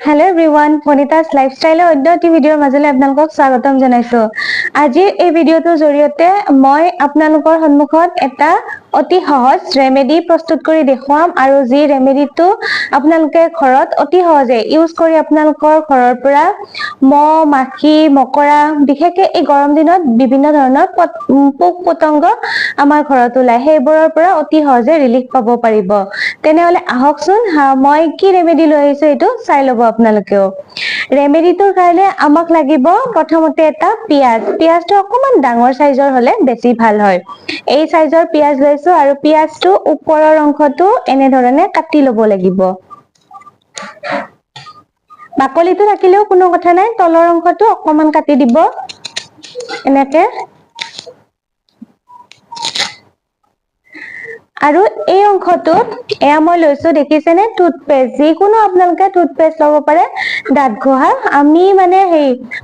Hello everyone, Bhanita's lifestyle অন্যটি ভিডিঅ'ৰ মাজলৈ আপোনালোকক স্বাগতম জনাইছো। আজিৰ এই ভিডিঅ'টোৰ জৰিয়তে মই আপোনালোকৰ সন্মুখত এটা অতি সহজ ৰেমেডি প্ৰস্তুত কৰি দেখুৱাম আৰু যি ৰেমেডিটো আপোনালোকে ঘৰত অতি সহজে ইউজ কৰি আপোনালোকৰ ঘৰৰ পৰা মহ, মাখি, মকৰা বিশেষকৈ এই গৰম দিনত বিভিন্ন ধৰণৰ পোক পতংগ আমাৰ ঘৰত ওলাই সেইবোৰৰ পৰা অতি সহজে ৰিলিফ পাব পাৰিব। তেনেহলে আহকচোন মই কি ৰেমেডি লৈ আহিছো এইটো চাই লব আপোনালোকেও। ৰেমেডিটোৰ কাৰণে আমাক লাগিব প্ৰথমতে এটা পিয়াজ। পিয়াজটো অকমান ডাঙৰ সাইজৰ হলে বেছি ভাল হয়। এই সাইজৰ পিয়াজ লৈছো আৰু পিয়াজটো ওপৰৰ অংশটো এনে ধৰণে কাটি লব লাগিব। বাকলিটো থাকিলেও কোনো কথা নাই, তলৰ অংশটো অকমান কাটি দিব এনেকে। আৰু এই অংশটোত এয়া মই লৈছো দেখিছেনে টুথপেষ্ট, যিকোনো আপোনালোকে টুথপেষ্ট লব পাৰে দাঁত ঘহা। আমি মানে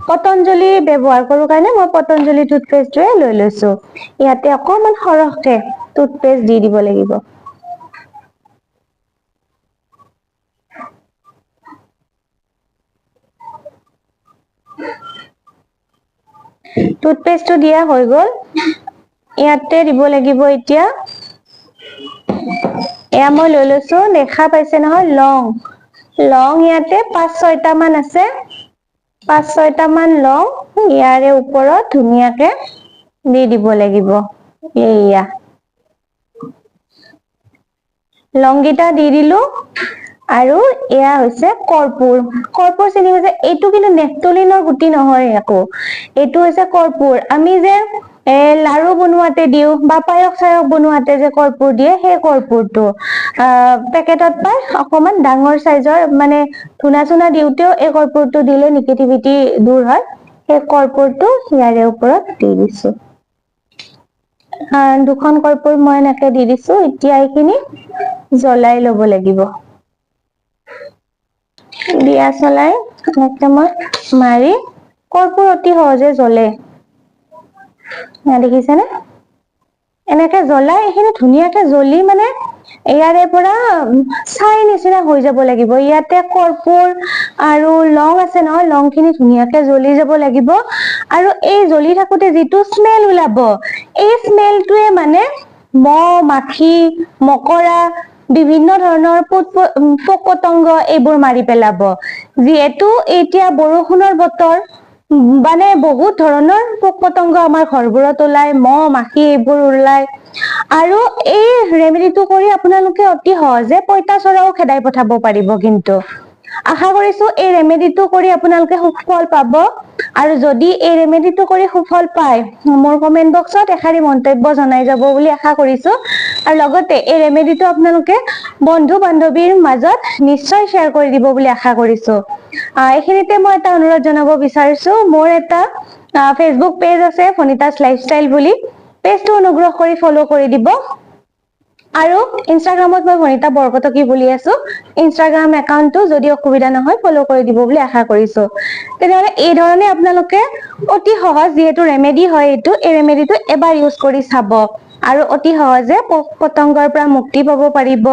পতঞ্জলি ব্যৱহাৰ কৰো কাৰণে মই পতঞ্জলি টুথপেষ্টটোৱে লৈ লৈছো। ইয়াতে অকমান সৰহকে টুথপেষ্ট দি দিব লাগিব। টুথপেষ্টটো দিয়া হৈ গল। ইয়াতে দিব লাগিব এতিয়া, এয়া মই লৈ লৈছো, দেখা পাইছে নহয় লং। লং ইয়াতে 5-6টা মান আছে। 5-6টা মান লং ইয়াৰে ওপৰত ধুনীয়াকে দি দিব লাগিব। এয়া লংগিটা দি দিলো। আৰু এয়া হৈছে কৰ্পূৰ। কৰ্পূৰ চিনি পাইছে? এইটো কিন্তু নেফ্থলিনৰ গুটি নহয় আকৌ, এইটো হৈছে কৰ্পূৰ। আমি যে লাৰু বনোৱাতে দিও বা পায়স চায়স বনোৱাতে যে কৰ্পূৰ দিয়ে, সেই কৰ্পূৰটো পেকেটত পাই অকমান ডাঙৰ সাইজৰ, মানে ধূনা চুনা দিওতেও এই কৰ্পূৰটো দিলে নিগেটিভিটি দূৰ হয়। সেই কৰ্পূৰটো ইয়াৰে ওপৰত দি দিছো। দুখন কৰ্পূৰ মই এনেকে দি দিছো। এতিয়া এইখিনি জ্বলাই লব লাগিব। দিয়া চলাই এনেকে মই মাৰি, কৰ্পূৰ অতি সহজে জ্বলে, দেখিছেনে? এনেকে জ্বলাই এইখিনি ধুনীয়াকে জ্বলি মানে ইয়াৰে পৰা ছাই নিচিনা হৈ যাব লাগিব। ইয়াতে কৰ্পূৰ আৰু লং আছে নহয়, লং খিনি ধুনীয়াকে জ্বলি যাব লাগিব। আৰু এই জ্বলি থাকোতে যিটো স্মেল ওলাব, এই স্মেলটোৱে মানে মহ, মাখি, মকৰা বিভিন্ন ধৰণৰ পোক পতংগ এইবোৰ মাৰি পেলাব। যিহেতু এতিয়া বৰষুণৰ বতৰ, মানে বহুত ধৰণৰ পোক পতংগ আমাৰ ঘৰবোৰত ওলাই, মহ, মাখি এইবোৰ ওলাই। আৰু এই ৰেমেডিটো কৰি আপোনালোকে অতি সহজে পইতাচোৰাও খেদাই পঠাব পাৰিব। কিন্তু আশা কৰিছো এই ৰেমেডিটো কৰি আপোনালোকে সুফল পাব। আৰু যদি এই ৰেমেডিটো কৰি সুফল পায়, মোৰ কমেন্ট বক্সত এষাৰি মন্তব্য জনাই যাব বুলি আশা কৰিছো। আৰু লগতে এই ৰেমেডিটো আপোনালোকে বন্ধু বান্ধৱীৰ মাজত নিশ্চয় শ্বেয়াৰ কৰি দিব বুলি আশা কৰিছো। এইখিনিতে মই এটা অনুৰোধ জনাব বিচাৰিছো, মোৰ এটা ফেচবুক পেজ আছে ভনিতাছ লাইফষ্টাইল বুলি, পেজটো অনুগ্ৰহ কৰি ফলো কৰি দিব। আৰু ইনষ্টাগ্ৰামত মই ভনিতা বৰকটকী বুলি আছো। ইনষ্টাগ্ৰাম একাউন্টটো যদি অসুবিধা নহয় ফলো কৰি দিব বুলি আশা কৰিছো। তেনেহলে এই ধৰণে আপোনালোকে অতি সহজ, যিহেতু ৰেমেডি হয় এইটো, এই ৰেমেডিটো এবাৰ ইউজ কৰি চাব আৰু অতি সহজে পোক পতংগৰ পৰা মুক্তি পাব পাৰিব।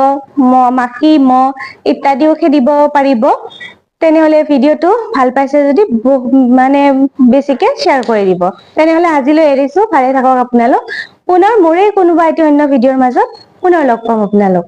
মাখি, মহ ইত্যাদিও খেদিব পাৰিব। তেনেহলে ভিডিঅ'টো ভাল পাইছে যদি মানে বেছিকে শ্বেয়াৰ কৰি দিব। তেনেহলে আজিলৈ এৰিছো, ভালে থাকক আপোনালোক। পুনৰ মোৰে কোনোবা এটি অন্য ভিডিঅ'ৰ মাজত পুনৰ লগ পাম আপোনালোক।